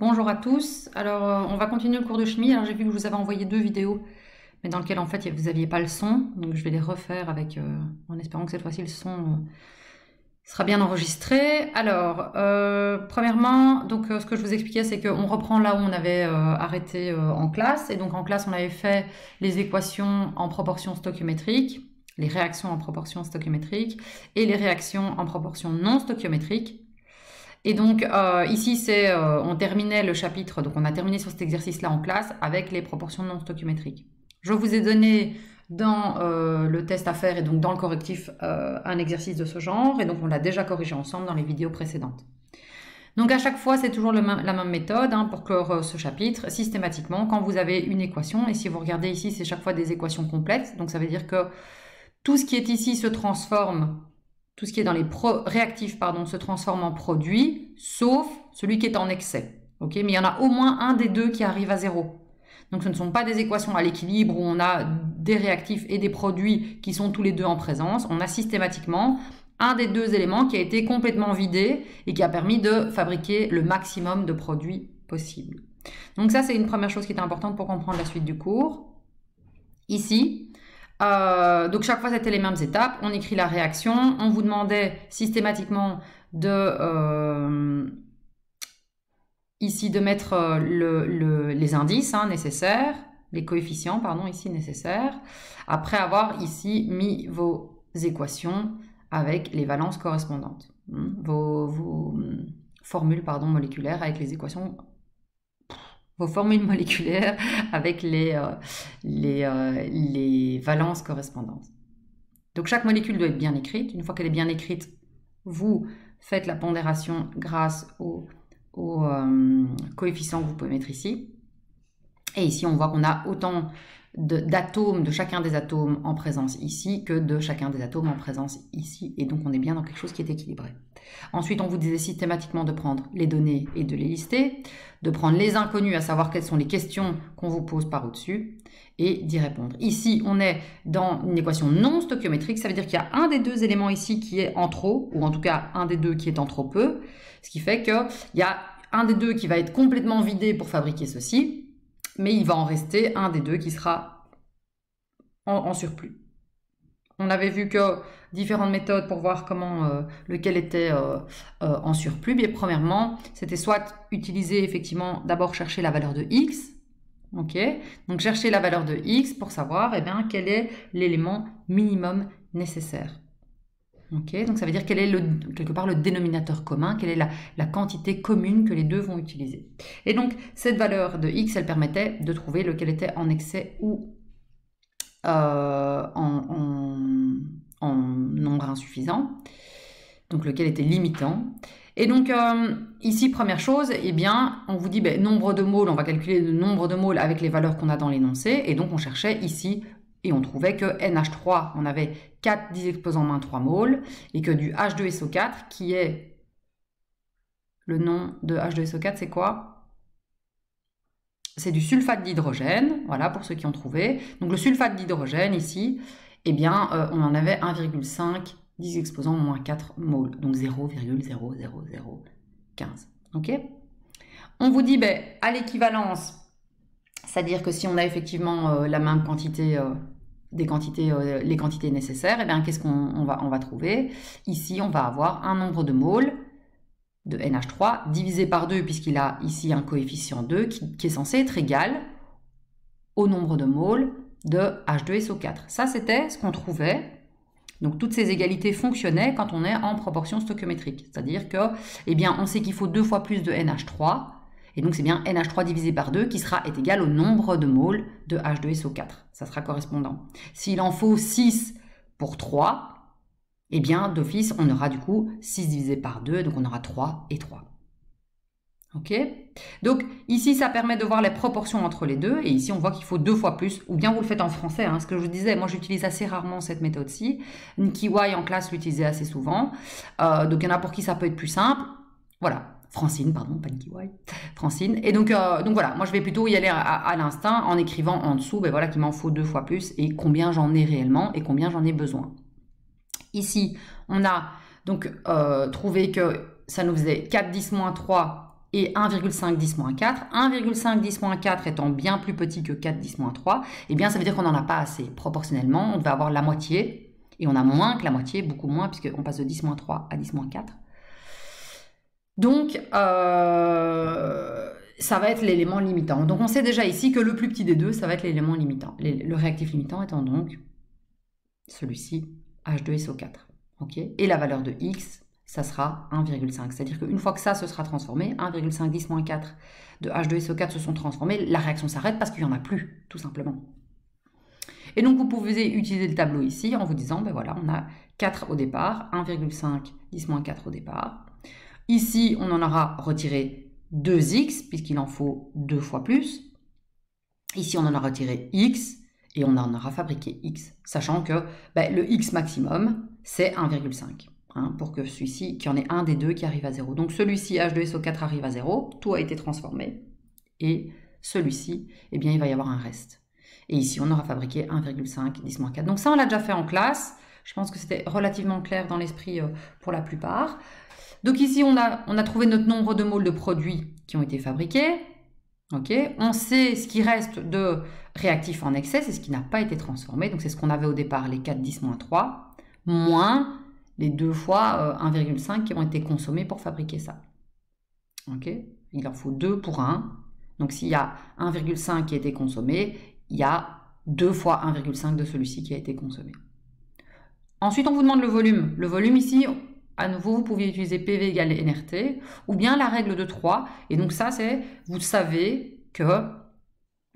Bonjour à tous. Alors, on va continuer le cours de chimie. Alors, j'ai vu que je vous avais envoyé 2 vidéos, mais dans lesquelles en fait vous n'aviez pas le son. Donc, je vais les refaire avec, en espérant que cette fois-ci le son sera bien enregistré. Alors, premièrement, donc ce que je vous expliquais, c'est qu'on reprend là où on avait arrêté en classe. Et donc, en classe, on avait fait les équations en proportion stoichiométrique, les réactions en proportion stoichiométrique et les réactions en proportion non stoichiométrique. Et donc ici on terminait le chapitre, donc on a terminé sur cet exercice-là en classe avec les proportions non stoichiométriques. Je vous ai donné dans le test à faire et donc dans le correctif un exercice de ce genre, et donc on l'a déjà corrigé ensemble dans les vidéos précédentes. Donc à chaque fois c'est toujours la même méthode pour clore ce chapitre. Systématiquement, quand vous avez une équation, et si vous regardez ici c'est chaque fois des équations complètes, donc ça veut dire que tout ce qui est ici se transforme. Tout ce qui est dans les réactifs se transforme en produit, sauf celui qui est en excès. Okay, mais il y en a au moins un des deux qui arrive à zéro. Donc ce ne sont pas des équations à l'équilibre où on a des réactifs et des produits qui sont tous les deux en présence. On a systématiquement un des deux éléments qui a été complètement vidé et qui a permis de fabriquer le maximum de produits possible. Donc ça, c'est une première chose qui est importante pour comprendre la suite du cours. Ici, donc chaque fois c'était les mêmes étapes, on écrit la réaction, on vous demandait systématiquement ici de mettre les indices nécessaires, les coefficients ici nécessaires, après avoir ici mis vos équations avec les valences correspondantes, vos formules moléculaires avec les équations, vos formules moléculaires avec les valences correspondantes. Donc chaque molécule doit être bien écrite. Une fois qu'elle est bien écrite, vous faites la pondération grâce aux coefficients que vous pouvez mettre ici. Et ici, on voit qu'on a autant d'atomes, de chacun des atomes en présence ici que de chacun des atomes en présence ici. Et donc, on est bien dans quelque chose qui est équilibré. Ensuite, on vous disait systématiquement de prendre les données et de les lister, de prendre les inconnus, à savoir quelles sont les questions qu'on vous pose par au-dessus, et d'y répondre. Ici, on est dans une équation non stoichiométrique, ça veut dire qu'il y a un des deux éléments ici qui est en trop, ou en tout cas un des deux qui est en trop peu, ce qui fait qu'il y a un des deux qui va être complètement vidé pour fabriquer ceci, mais il va en rester un des deux qui sera en surplus. On avait vu que différentes méthodes pour voir comment lequel était en surplus. Bien, premièrement, c'était soit utiliser effectivement d'abord chercher la valeur de x. Ok, donc chercher la valeur de x pour savoir quel est l'élément minimum nécessaire. Ok, donc ça veut dire quel est quelque part le dénominateur commun, quelle est la quantité commune que les deux vont utiliser. Et donc cette valeur de x, elle permettait de trouver lequel était en excès ou en nombre insuffisant, donc lequel était limitant. Et donc ici, première chose, on vous dit nombre de moles, on va calculer le nombre de moles avec les valeurs qu'on a dans l'énoncé, et donc on cherchait ici, et on trouvait que NH3, on avait 4 10 exposant moins 3 moles, et que du H2SO4, qui est le nom de H2SO4, c'est quoi? C'est du sulfate d'hydrogène, voilà pour ceux qui ont trouvé. Donc le sulfate d'hydrogène ici, on en avait 1,5 10 exposant moins 4 moles, donc 0,00015. Ok. On vous dit à l'équivalence, c'est-à-dire que si on a effectivement la même quantité, les quantités nécessaires, qu'est-ce qu'on va trouver? Ici, on va avoir un nombre de moles de NH3 divisé par 2, puisqu'il a ici un coefficient 2 qui est censé être égal au nombre de moles de H2SO4. Ça, c'était ce qu'on trouvait. Donc, toutes ces égalités fonctionnaient quand on est en proportion stoichiométrique. C'est-à-dire que, on sait qu'il faut 2 fois plus de NH3, et donc c'est bien NH3 divisé par 2 qui est égal au nombre de moles de H2SO4. Ça sera correspondant. S'il en faut 6 pour 3, d'office, on aura du coup 6 divisé par 2, donc on aura 3 et 3. Ok? Donc ici, ça permet de voir les proportions entre les deux, et ici on voit qu'il faut 2 fois plus, ou bien vous le faites en français, ce que je vous disais, moi j'utilise assez rarement cette méthode-ci. Kiwai en classe l'utilisait assez souvent, donc il y en a pour qui ça peut être plus simple. Voilà. Francine, pardon, pas Kiwai, Francine. Et donc voilà, moi je vais plutôt y aller à l'instinct en écrivant en dessous, qu'il m'en faut 2 fois plus et combien j'en ai réellement et combien j'en ai besoin. Ici, on a donc trouvé que ça nous faisait 4, 10, moins 3 et 1,5 10-4. 1,5 10-4 étant bien plus petit que 4 10-3, eh bien ça veut dire qu'on n'en a pas assez. Proportionnellement, on devait avoir la moitié, et on a moins que la moitié, beaucoup moins, puisqu'on passe de 10-3 à 10-4. Donc, ça va être l'élément limitant. Donc, on sait déjà ici que le plus petit des deux, ça va être l'élément limitant. Le réactif limitant étant donc celui-ci, H2SO4. Okay, et la valeur de X, ça sera 1,5. C'est-à-dire qu'une fois que ça se sera transformé, 1,5 10-4 de H2SO4 se sont transformés, la réaction s'arrête parce qu'il n'y en a plus, tout simplement. Et donc, vous pouvez utiliser le tableau ici en vous disant, ben voilà, on a 4 au départ, 1,5 10-4 au départ. Ici, on en aura retiré 2x, puisqu'il en faut 2 fois plus. Ici, on en a retiré x, et on en aura fabriqué x, sachant que ben, le x maximum, c'est 1,5. Hein, pour que celui-ci, qu'il y en ait un des deux qui arrive à 0. Donc celui-ci, H2SO4 arrive à 0, tout a été transformé. Et celui-ci, eh bien, il va y avoir un reste. Et ici, on aura fabriqué 1,5 10-4. Donc ça, on l'a déjà fait en classe. Je pense que c'était relativement clair dans l'esprit pour la plupart. Donc ici, on a trouvé notre nombre de moles de produits qui ont été fabriqués. Okay. On sait ce qui reste de réactifs en excès, c'est ce qui n'a pas été transformé. Donc c'est ce qu'on avait au départ, les 4 10-3, moins les 2 fois 1,5 qui ont été consommés pour fabriquer ça. Okay. Il en faut 2 pour 1. Donc s'il y a 1,5 qui a été consommé, il y a 2 fois 1,5 de celui-ci qui a été consommé. Ensuite, on vous demande le volume. Le volume ici, à nouveau, vous pouvez utiliser PV égale nRT ou bien la règle de 3. Et donc ça, c'est, vous savez que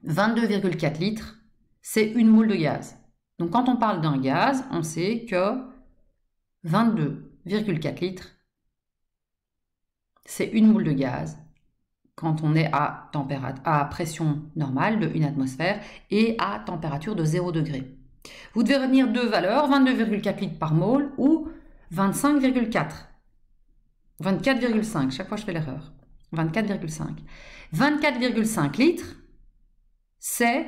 22,4 litres, c'est une moule de gaz. Donc quand on parle d'un gaz, on sait que 22,4 litres, c'est une moule de gaz quand on est à pression normale de 1 atmosphère et à température de 0 degré. Vous devez retenir deux valeurs, 22,4 litres par mole ou 25,4. 24,5, chaque fois je fais l'erreur. 24,5. 24,5 litres, c'est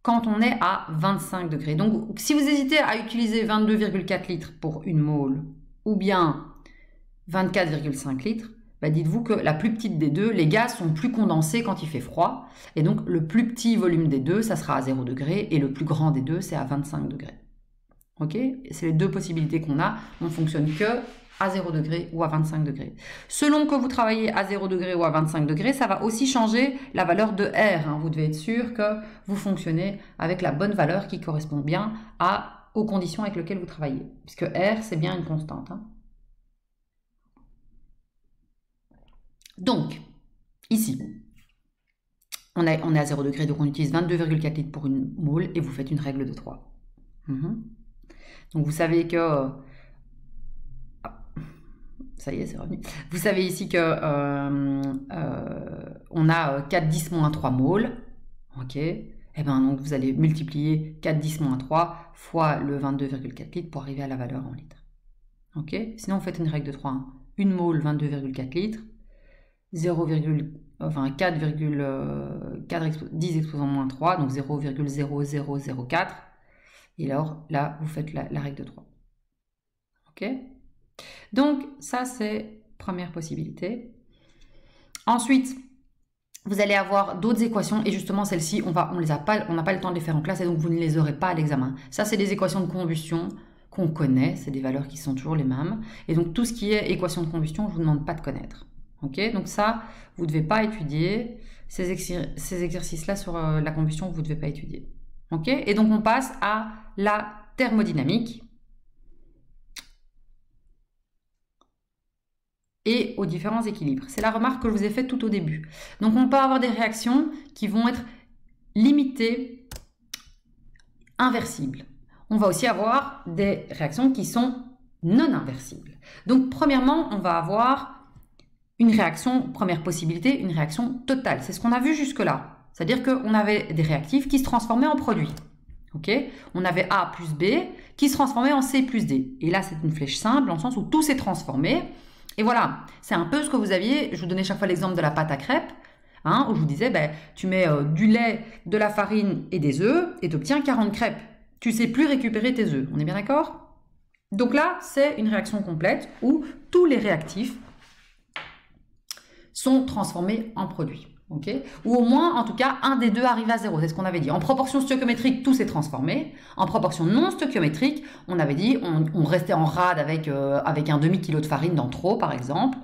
quand on est à 25 degrés. Donc, si vous hésitez à utiliser 22,4 litres pour une mole ou bien 24,5 litres, bah dites-vous que la plus petite des deux, les gaz sont plus condensés quand il fait froid. Et donc, le plus petit volume des deux, ça sera à 0 degré. Et le plus grand des deux, c'est à 25 degrés. Ok ? C'est les deux possibilités qu'on a. On ne fonctionne que à 0 degré ou à 25 degrés. Selon que vous travaillez à 0 degré ou à 25 degrés, ça va aussi changer la valeur de R. Hein. Vous devez être sûr que vous fonctionnez avec la bonne valeur qui correspond bien aux conditions avec lesquelles vous travaillez. Puisque R, c'est bien une constante. Hein. Donc, ici, on est à 0 degré, donc on utilise 22,4 litres pour une mole et vous faites une règle de 3. Donc, vous savez que... ça y est, c'est revenu. Vous savez ici que on a 4 10-3 moles. Ok. Et bien, donc, vous allez multiplier 4 10-3 fois le 22,4 litres pour arriver à la valeur en litres. Ok. Sinon, vous faites une règle de 3. Hein. Une mole, 22,4 litres. 10 exposant moins 3, donc 0,0004. Et alors, là, vous faites la règle de 3. Ok. Donc, ça, c'est première possibilité. Ensuite, vous allez avoir d'autres équations. Et justement, celles-ci, on n'a pas le temps de les faire en classe. Et donc, vous ne les aurez pas à l'examen. Ça, c'est des équations de combustion qu'on connaît. C'est des valeurs qui sont toujours les mêmes. Et donc, tout ce qui est équation de combustion, je ne vous demande pas de connaître. Ok, donc ça, vous ne devez pas étudier. Ces exercices-là sur la combustion, vous ne devez pas étudier. Ok, et donc on passe à la thermodynamique et aux différents équilibres. C'est la remarque que je vous ai faite tout au début. Donc on peut avoir des réactions qui vont être limitées, inversibles. On va aussi avoir des réactions qui sont non inversibles. Donc premièrement, on va avoir une réaction, première possibilité, une réaction totale. C'est ce qu'on a vu jusque-là. C'est-à-dire qu'on avait des réactifs qui se transformaient en produits. Okay, on avait A plus B qui se transformait en C plus D. Et là, c'est une flèche simple, dans le sens où tout s'est transformé. Et voilà, c'est un peu ce que vous aviez. Je vous donnais chaque fois l'exemple de la pâte à crêpes, hein, où je vous disais, tu mets du lait, de la farine et des œufs, et tu obtiens 40 crêpes. Tu ne sais plus récupérer tes œufs. On est bien d'accord? Donc là, c'est une réaction complète où tous les réactifs sont transformés en produits. Okay, ou au moins, en tout cas, un des deux arrive à 0. C'est ce qu'on avait dit. En proportion stoichiométrique, tout s'est transformé. En proportion non stoichiométrique, on avait dit on restait en rade avec un demi-kilo de farine dans trop, par exemple.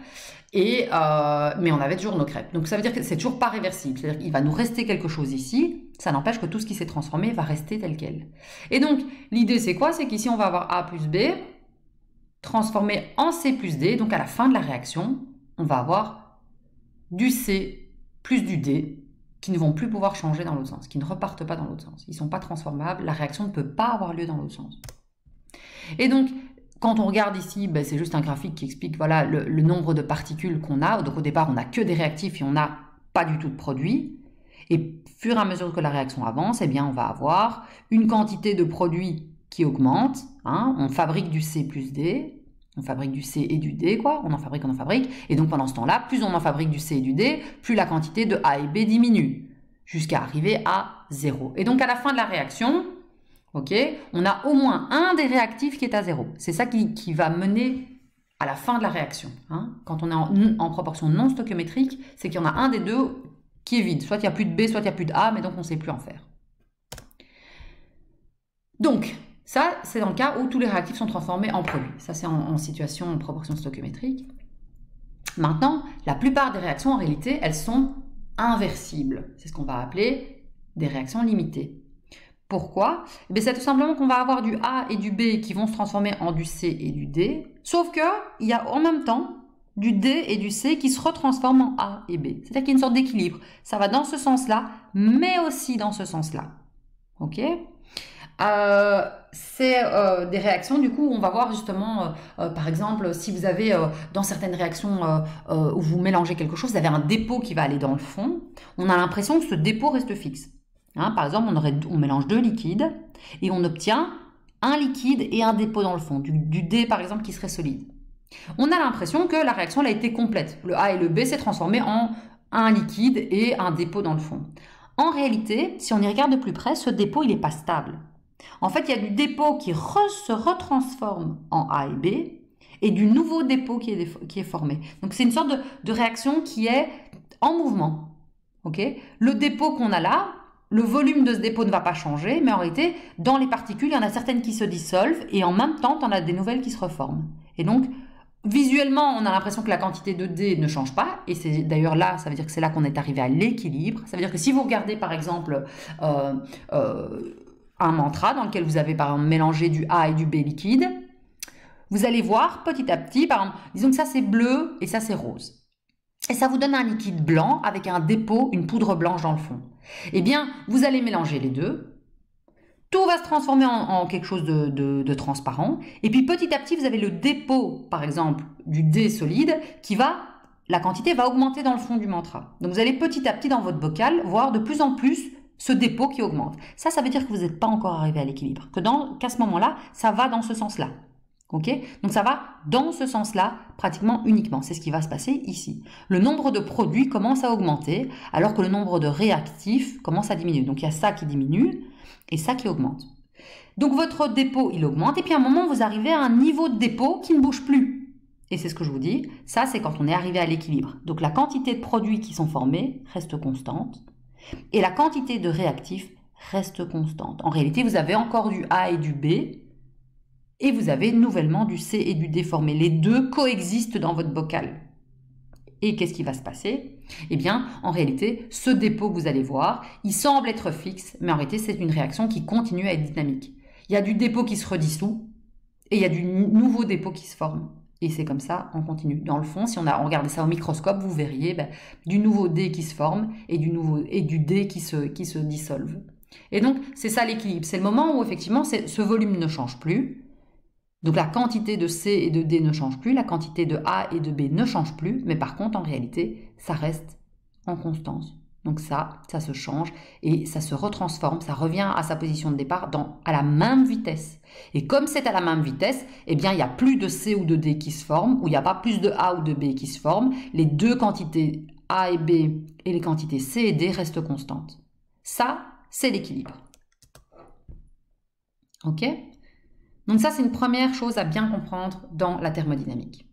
Mais on avait toujours nos crêpes. Donc ça veut dire que c'est toujours pas réversible. C'est-à-dire qu'il va nous rester quelque chose ici. Ça n'empêche que tout ce qui s'est transformé va rester tel quel. Et donc, l'idée c'est quoi? C'est qu'ici, on va avoir A plus B transformé en C plus D. Donc à la fin de la réaction, on va avoir du C plus du D, qui ne vont plus pouvoir changer dans l'autre sens, qui ne repartent pas dans l'autre sens. Ils ne sont pas transformables, la réaction ne peut pas avoir lieu dans l'autre sens. Et donc, quand on regarde ici, ben, c'est juste un graphique qui explique voilà, le nombre de particules qu'on a. Donc au départ, on n'a que des réactifs et on n'a pas du tout de produits. Et au fur et à mesure que la réaction avance, eh bien, on va avoir une quantité de produits qui augmente. Hein, on fabrique du C plus D. On fabrique du C et du D, quoi. On en fabrique. Et donc, pendant ce temps-là, plus on en fabrique du C et du D, plus la quantité de A et B diminue, jusqu'à arriver à 0. Et donc, à la fin de la réaction, okay, on a au moins un des réactifs qui est à 0. C'est ça qui va mener à la fin de la réaction. Hein. Quand on est en proportion non stoichiométrique, c'est qu'il y en a un des deux qui est vide. Soit il n'y a plus de B, soit il n'y a plus de A, mais donc on ne sait plus en faire. Donc, ça, c'est dans le cas où tous les réactifs sont transformés en produits. Ça, c'est en situation en proportion stoichiométrique. Maintenant, la plupart des réactions, en réalité, elles sont inversibles. C'est ce qu'on va appeler des réactions limitées. Pourquoi? Eh bien, c'est tout simplement qu'on va avoir du A et du B qui vont se transformer en du C et du D, sauf qu'il y a en même temps du D et du C qui se retransforment en A et B. C'est-à-dire qu'il y a une sorte d'équilibre. Ça va dans ce sens-là, mais aussi dans ce sens-là. Ok? C'est des réactions, du coup, on va voir justement, par exemple, si vous avez dans certaines réactions où vous mélangez quelque chose, vous avez un dépôt qui va aller dans le fond, on a l'impression que ce dépôt reste fixe. Hein, par exemple, on mélange deux liquides et on obtient un liquide et un dépôt dans le fond, du D par exemple qui serait solide. On a l'impression que la réaction elle a été complète. Le A et le B s'est transformé en un liquide et un dépôt dans le fond. En réalité, si on y regarde de plus près, ce dépôt il n'est pas stable. En fait, il y a du dépôt qui se retransforme en A et B et du nouveau dépôt qui est formé. Donc, c'est une sorte de réaction qui est en mouvement. Okay, le dépôt qu'on a là, le volume de ce dépôt ne va pas changer, mais en réalité, dans les particules, il y en a certaines qui se dissolvent et en même temps, on a des nouvelles qui se reforment. Et donc, visuellement, on a l'impression que la quantité de D ne change pas, et c'est d'ailleurs là, ça veut dire que c'est là qu'on est arrivé à l'équilibre. Ça veut dire que si vous regardez par exemple un mantra dans lequel vous avez par exemple mélangé du A et du B liquide, vous allez voir petit à petit, par exemple, disons que ça c'est bleu et ça c'est rose. Et ça vous donne un liquide blanc avec un dépôt, une poudre blanche dans le fond. Eh bien, vous allez mélanger les deux. Tout va se transformer en quelque chose de transparent. Et puis petit à petit, vous avez le dépôt, par exemple, du D solide, la quantité va augmenter dans le fond du mantra. Donc vous allez petit à petit dans votre bocal voir de plus en plus ce dépôt qui augmente. Ça veut dire que vous n'êtes pas encore arrivé à l'équilibre. Qu'à ce moment-là, ça va dans ce sens-là. Okay, donc ça va dans ce sens-là pratiquement uniquement. C'est ce qui va se passer ici. Le nombre de produits commence à augmenter alors que le nombre de réactifs commence à diminuer. Donc il y a ça qui diminue et ça qui augmente. Donc votre dépôt, il augmente et puis à un moment, vous arrivez à un niveau de dépôt qui ne bouge plus. Et c'est ce que je vous dis, ça c'est quand on est arrivé à l'équilibre. Donc la quantité de produits qui sont formés reste constante et la quantité de réactifs reste constante. En réalité, vous avez encore du A et du B et vous avez nouvellement du C et du D formés. Les deux coexistent dans votre bocal. Et qu'est-ce qui va se passer? Eh bien, en réalité, ce dépôt que vous allez voir, il semble être fixe, mais en réalité, c'est une réaction qui continue à être dynamique. Il y a du dépôt qui se redissout et il y a du nouveau dépôt qui se forme. Et c'est comme ça, on continue. Dans le fond, si on regardait ça au microscope, vous verriez du nouveau D qui se forme et du D qui se dissolve. Et donc, c'est ça l'équilibre. C'est le moment où, effectivement, ce volume ne change plus. Donc la quantité de C et de D ne change plus, la quantité de A et de B ne change plus, mais par contre, en réalité, ça reste en constance. Donc ça se change et ça se retransforme, ça revient à sa position de départ à la même vitesse. Et comme c'est à la même vitesse, eh bien, il n'y a plus de C ou de D qui se forment, ou il n'y a pas plus de A ou de B qui se forment. Les deux quantités A et B et les quantités C et D restent constantes. Ça, c'est l'équilibre. Ok ? Donc ça, c'est une première chose à bien comprendre dans la thermodynamique.